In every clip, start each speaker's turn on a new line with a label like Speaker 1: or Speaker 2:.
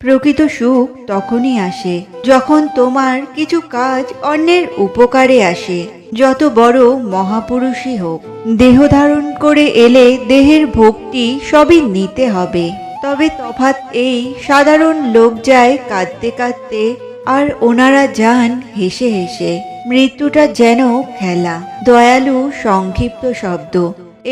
Speaker 1: প্রকৃত সুখ তখনই আসে যখন তোমার কিছু কাজ অন্যের উপকারে আসে। যত বড় মহাপুরুষই হোক, দেহ ধারণ করে এলে দেহের ভক্তি সবই নিতে হবে। তবে তফাৎ এই, সাধারণ লোক যায় কাঁদতে কাঁদতে, আর ওনারা যান হেসে হেসে। মৃত্যুটা যেন খেলা, দয়ালু সংক্ষিপ্ত শব্দ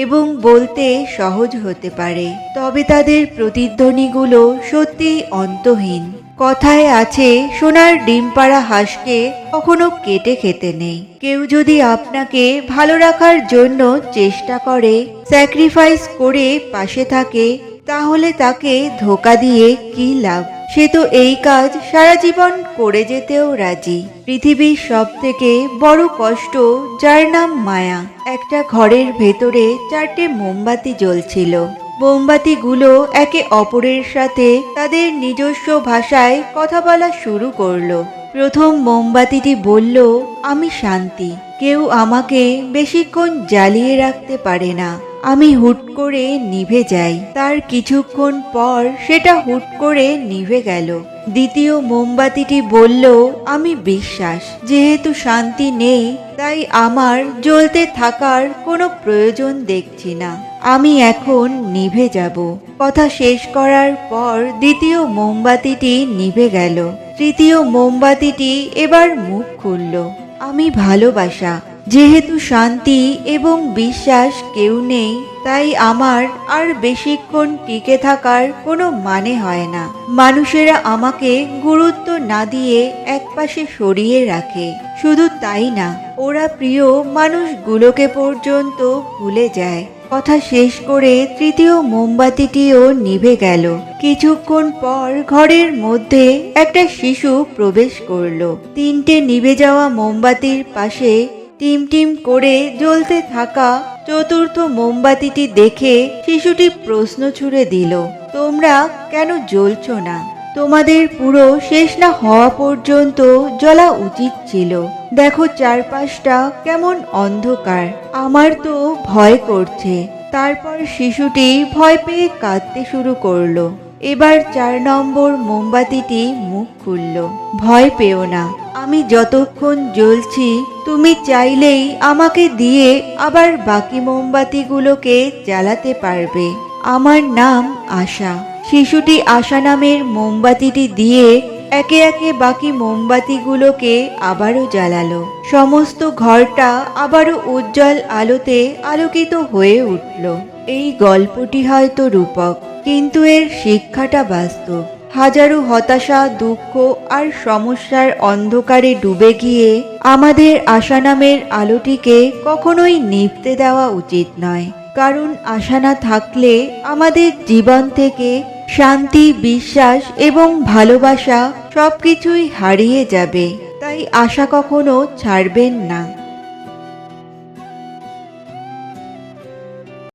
Speaker 1: এবং বলতে সহজ হতে পারে, তবে তাদের প্রতিধ্বনিগুলো সত্যি অন্তহীন। কথায় আছে, সোনার ডিম পাড়া হাঁসকে কখনো কেটে খেতে নেই। কেউ যদি আপনাকে ভালো রাখার জন্য চেষ্টা করে, স্যাক্রিফাইস করে পাশে থাকে, তাহলে তাকে ধোঁকা দিয়ে কি লাভ? সে তো এই কাজ সারা জীবন করে যেতেও রাজি। পৃথিবীর সব থেকে বড় কষ্ট, যার নাম মায়া। একটা ঘরের ভেতরে 4টে মোমবাতি জ্বলছিল। মোমবাতিগুলো একে অপরের সাথে তাদের নিজস্ব ভাষায় কথা বলা শুরু করলো। প্রথম মোমবাতিটি বলল, আমি শান্তি। কেউ আমাকে বেশিক্ষণ জ্বালিয়ে রাখতে পারে না। আমি হুট করে নিভে যাই। তার কিছুক্ষণ পর সেটা হুট করে নিভে গেল। দ্বিতীয় মোমবাতিটি বলল, আমি বিশ্বাস। যেহেতু শান্তি নেই, তাই আমার জ্বলতে থাকার কোনো প্রয়োজন দেখছি না। আমি এখন নিভে যাব। কথা শেষ করার পর দ্বিতীয় মোমবাতিটি নিভে গেল। তৃতীয় মোমবাতিটি এবার মুখ খুলল, আমি ভালোবাসা। যেহেতু শান্তি এবং বিশ্বাস কেউ নেই, তাই আমার আর বেশিক্ষণ টিকে থাকার কোনো মানে হয় না। মানুষেরা আমাকে গুরুত্ব না দিয়ে একপাশে সরিয়ে রাখে। শুধু তাই না, ওরা প্রিয় মানুষগুলোকে পর্যন্ত ভুলে যায়। কথা শেষ করে তৃতীয় মোমবাতিটিও নিভে গেল। কিছুক্ষণ পর ঘরের মধ্যে একটা শিশু প্রবেশ করলো। 3টে নিভে যাওয়া মোমবাতির পাশে টিম টিম করে জ্বলতে থাকা চতুর্থ মোমবাতিটি দেখে শিশুটি প্রশ্ন ছুড়ে দিল, তোমরা কেন জ্বলছো না? তোমাদের পুরো শেষ না হওয়া পর্যন্ত জ্বলা উচিত ছিল। দেখো চারপাশটা কেমন অন্ধকার। আমার তো ভয় করছে। তারপর শিশুটি ভয় পেয়ে কাঁদতে শুরু করলো। এবার 4 নম্বর মোমবাতিটি মুখ খুলল, ভয় পেও না। আমি যতক্ষণ জ্বলছি, তুমি চাইলেই আমাকে দিয়ে আবার বাকি মোমবাতিগুলোকে জ্বালাতে পারবে। আমার নাম আশা। শিশুটি আশা নামের মোমবাতিটি দিয়ে একে একে বাকি মোমবাতিগুলোকে আবারও জ্বালালো। সমস্ত ঘরটা আবারও উজ্জ্বল আলোতে আলোকিত হয়ে উঠল। এই গল্পটি হয়তো রূপক, কিন্তু এর শিক্ষাটা বাস্তব। হাজারো হতাশা, দুঃখ আর সমস্যার অন্ধকারে ডুবে গিয়ে আমাদের আশা নামের আলোটিকে কখনোই নিভতে দেওয়া উচিত নয়। কারণ আশা না থাকলে আমাদের জীবন থেকে শান্তি, বিশ্বাস এবং ভালোবাসা সবকিছুই হারিয়ে যাবে। তাই আশা কখনো ছাড়বেন না।